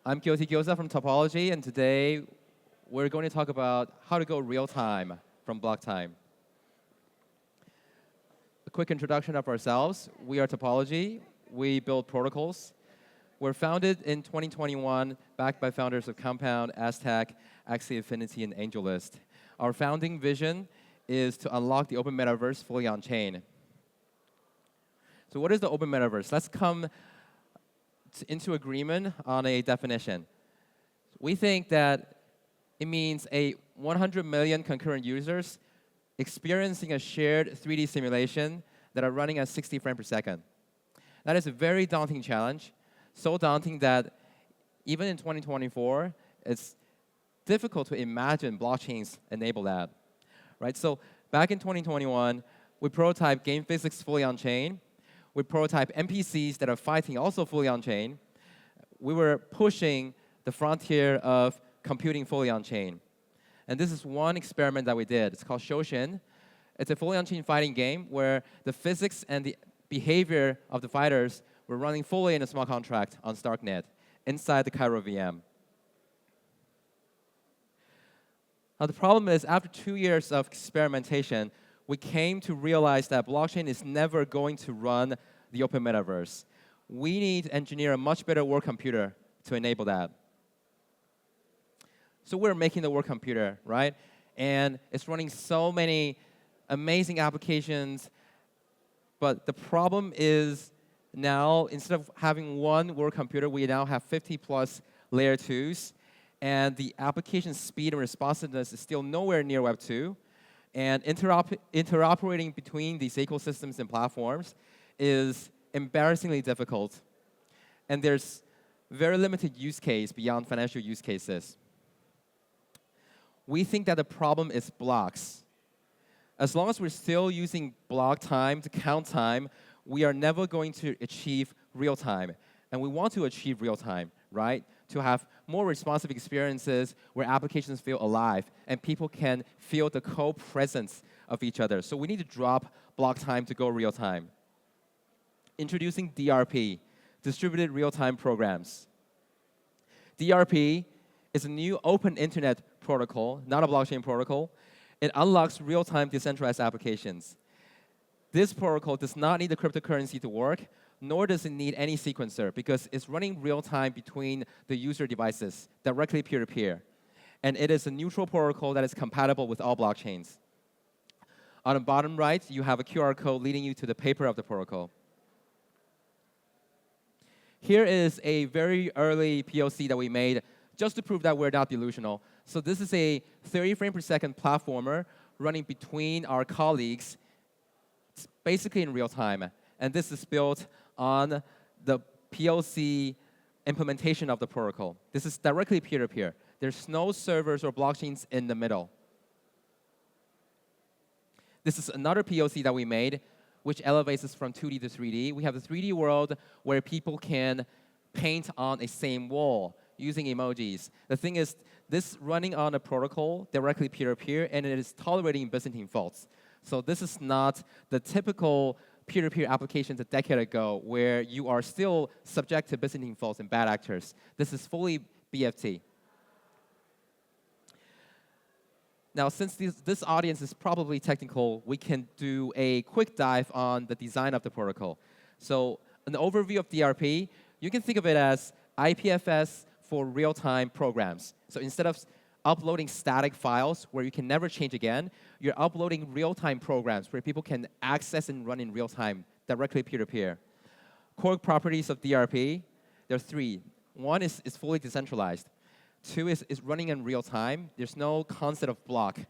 I'm guiltygyoza from Topology, and today we're going to talk about how to go real time from block time. A quick introduction of ourselves. We are Topology. We build protocols. We're founded in 2021, backed by founders of Compound, Aztec, Axie Infinity, and AngelList. Our founding vision is to unlock the open metaverse fully on-chain. So what is the open metaverse? Let's come into agreement on a definition. We think that it means 100 million concurrent users experiencing a shared 3D simulation that are running at 60 frames per second. That is a very daunting challenge, so daunting that even in 2024, it's difficult to imagine blockchains enable that. Right? So back in 2021, we prototyped game physics fully on-chain. We prototype NPCs that are fighting also fully on-chain. We were pushing the frontier of computing fully on-chain. And this is one experiment that we did. It's called Shoshin. It's a fully on-chain fighting game where the physics and the behavior of the fighters were running fully in a smart contract on Starknet inside the Cairo VM. Now the problem is, after 2 years of experimentation, we came to realize that blockchain is never going to run the open metaverse. We need to engineer a much better work computer to enable that. So we're making the work computer, right? And it's running so many amazing applications. But the problem is now, instead of having one work computer, we now have 50+ layer 2s. And the application speed and responsiveness is still nowhere near Web 2. And interoperating between these ecosystems and platforms is embarrassingly difficult. And there's very limited use case beyond financial use cases. We think that the problem is blocks. As long as we're still using block time to count time, we are never going to achieve real time. And we want to achieve real time, right? To have more responsive experiences where applications feel alive and people can feel the co-presence of each other. So we need to drop block time to go real time. Introducing DRP, Distributed Real-Time Programs. DRP is a new open internet protocol, not a blockchain protocol. It unlocks real-time decentralized applications. This protocol does not need the cryptocurrency to work, nor does it need any sequencer, because it's running real-time between the user devices, directly peer-to-peer. And it is a neutral protocol that is compatible with all blockchains. On the bottom right, you have a QR code leading you to the paper of the protocol. Here is a very early POC that we made just to prove that we're not delusional. So this is a 30 frame per second platformer running between our colleagues, basically in real time. And this is built on the POC implementation of the protocol. This is directly peer-to-peer. There's no servers or blockchains in the middle. This is another POC that we made, which elevates us from 2D to 3D. We have the 3D world where people can paint on a same wall using emojis. The thing is, this running on a protocol directly peer-to-peer, and it is tolerating Byzantine faults. So this is not the typical peer-to-peer applications a decade ago where you are still subject to Byzantine faults and bad actors. This is fully BFT. Now, since this audience is probably technical, we can do a quick dive on the design of the protocol. So an overview of DRP, you can think of it as IPFS for real-time programs. So instead of uploading static files where you can never change again, you're uploading real-time programs where people can access and run in real time, directly peer-to-peer. Core properties of DRP, there are 3. One is fully decentralized. 2 is running in real time. There's no concept of block.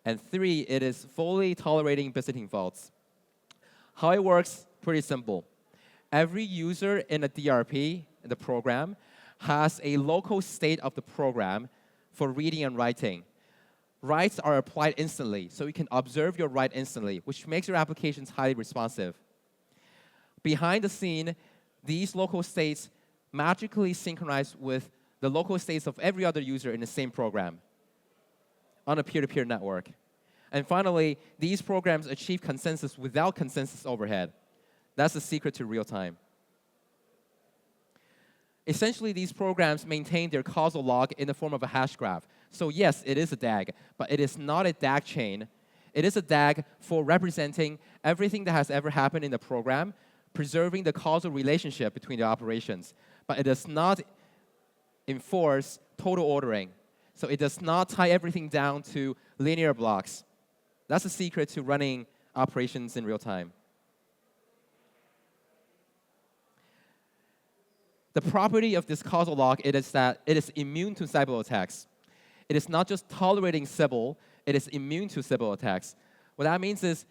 And 3, it is fully tolerating Byzantine faults. How it works, pretty simple. Every user in a DRP, in the program, has a local state of the program for reading and writing. Writes are applied instantly, so you can observe your write instantly, which makes your applications highly responsive. Behind the scene, these local states magically synchronize with the local states of every other user in the same program on a peer-to-peer network. And finally, these programs achieve consensus without consensus overhead. That's the secret to real time. Essentially, these programs maintain their causal log in the form of a hash graph. So yes, it is a DAG, but it is not a DAG chain. It is a DAG for representing everything that has ever happened in the program, preserving the causal relationship between the operations. But it does not enforce total ordering. So it does not tie everything down to linear blocks. That's the secret to running operations in real time. The property of this causal log is that it is immune to Sybil attacks. It is not just tolerating Sybil, it is immune to Sybil attacks. What that means is,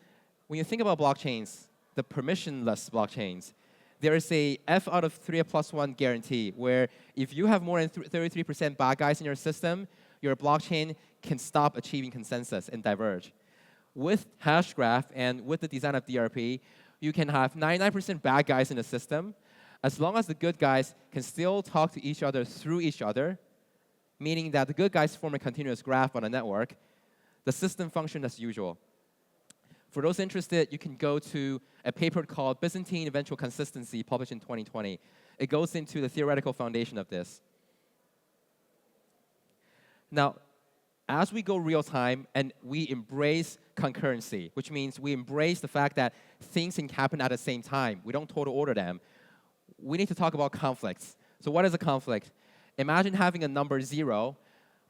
when you think about blockchains, the permissionless blockchains, there is a F out of 3 plus 1 guarantee, where if you have more than 33% bad guys in your system, your blockchain can stop achieving consensus and diverge. With Hashgraph and with the design of DRP, you can have 99% bad guys in the system, as long as the good guys can still talk to each other through each other, meaning that the good guys form a continuous graph on a network, the system functions as usual. For those interested, you can go to a paper called Byzantine Eventual Consistency, published in 2020. It goes into the theoretical foundation of this. Now, as we go real time and we embrace concurrency, which means we embrace the fact that things can happen at the same time, we don't total order them, we need to talk about conflicts. So what is a conflict? Imagine having a number 0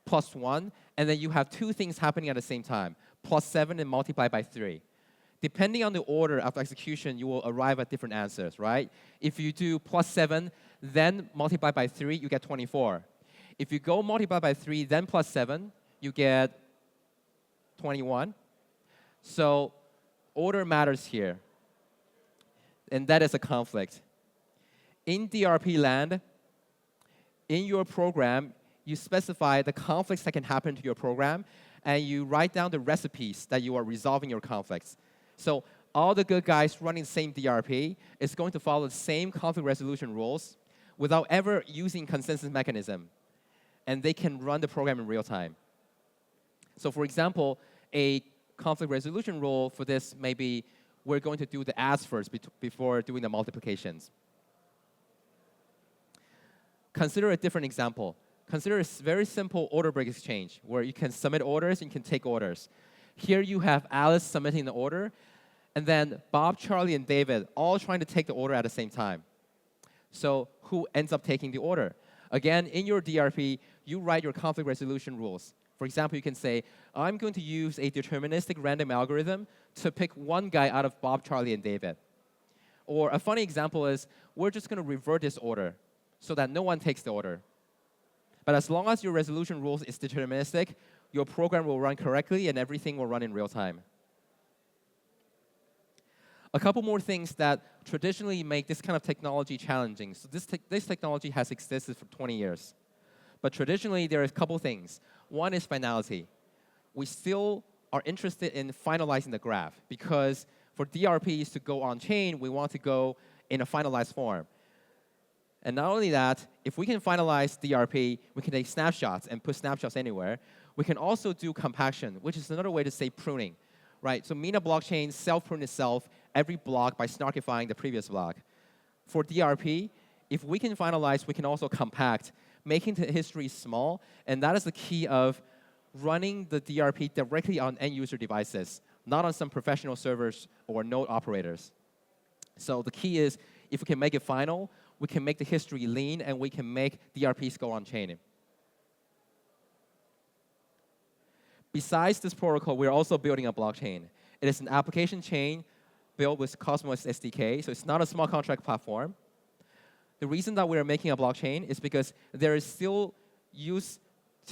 plus 1, and then you have two things happening at the same time, plus 7 and multiplied by 3. Depending on the order of execution, you will arrive at different answers, right? If you do plus 7, then multiply by 3, you get 24. If you go multiply by 3, then plus 7, you get 21. So order matters here, and that is a conflict. In DRP land, in your program, you specify the conflicts that can happen to your program, and you write down the recipes that you are resolving your conflicts. So all the good guys running the same DRP is going to follow the same conflict resolution rules without ever using consensus mechanism, and they can run the program in real time. So for example, a conflict resolution rule for this may be we're going to do the adds first before doing the multiplications. Consider a different example. Consider a very simple order break exchange where you can submit orders and you can take orders. Here you have Alice submitting the order, and then Bob, Charlie, and David all trying to take the order at the same time. So who ends up taking the order? Again, in your DRP, you write your conflict resolution rules. For example, you can say, I'm going to use a deterministic random algorithm to pick one guy out of Bob, Charlie, and David. Or a funny example is, we're just going to revert this order so that no one takes the order. But as long as your resolution rules is deterministic, your program will run correctly and everything will run in real time. A couple more things that traditionally make this kind of technology challenging. So this technology has existed for 20 years. But traditionally, there are a couple things. One is finality. We still are interested in finalizing the graph because for DRPs to go on-chain, we want to go in a finalized form. And not only that, if we can finalize DRP, we can take snapshots and put snapshots anywhere. We can also do compaction, which is another way to say pruning, right? So Mina blockchain self-prune itself every block by snarkifying the previous block. For DRP, if we can finalize, we can also compact, making the history small, and that is the key of running the DRP directly on end-user devices, not on some professional servers or node operators. So the key is, if we can make it final, we can make the history lean, and we can make DRPs go on-chain. Besides this protocol, we're also building a blockchain. It is an application chain built with Cosmos SDK, so it's not a smart contract platform. The reason that we're making a blockchain is because there is still use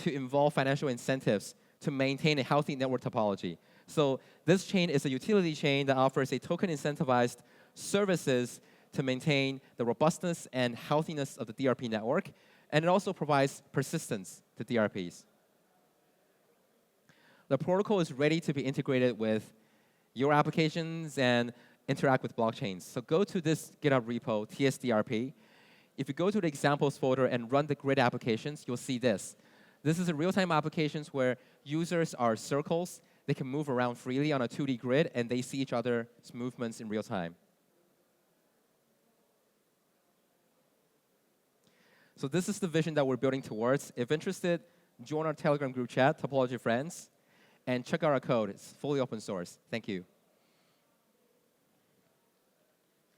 to involve financial incentives to maintain a healthy network topology. So this chain is a utility chain that offers a token-incentivized services to maintain the robustness and healthiness of the DRP network, and it also provides persistence to DRPs. The protocol is ready to be integrated with your applications and interact with blockchains. So go to this GitHub repo, TSDRP. If you go to the examples folder and run the grid applications, you'll see this. This is a real-time applications where users are circles. They can move around freely on a 2D grid, and they see each other's movements in real time. So this is the vision that we're building towards. If interested, join our Telegram group chat, Topology Friends, and check out our code. It's fully open source. Thank you.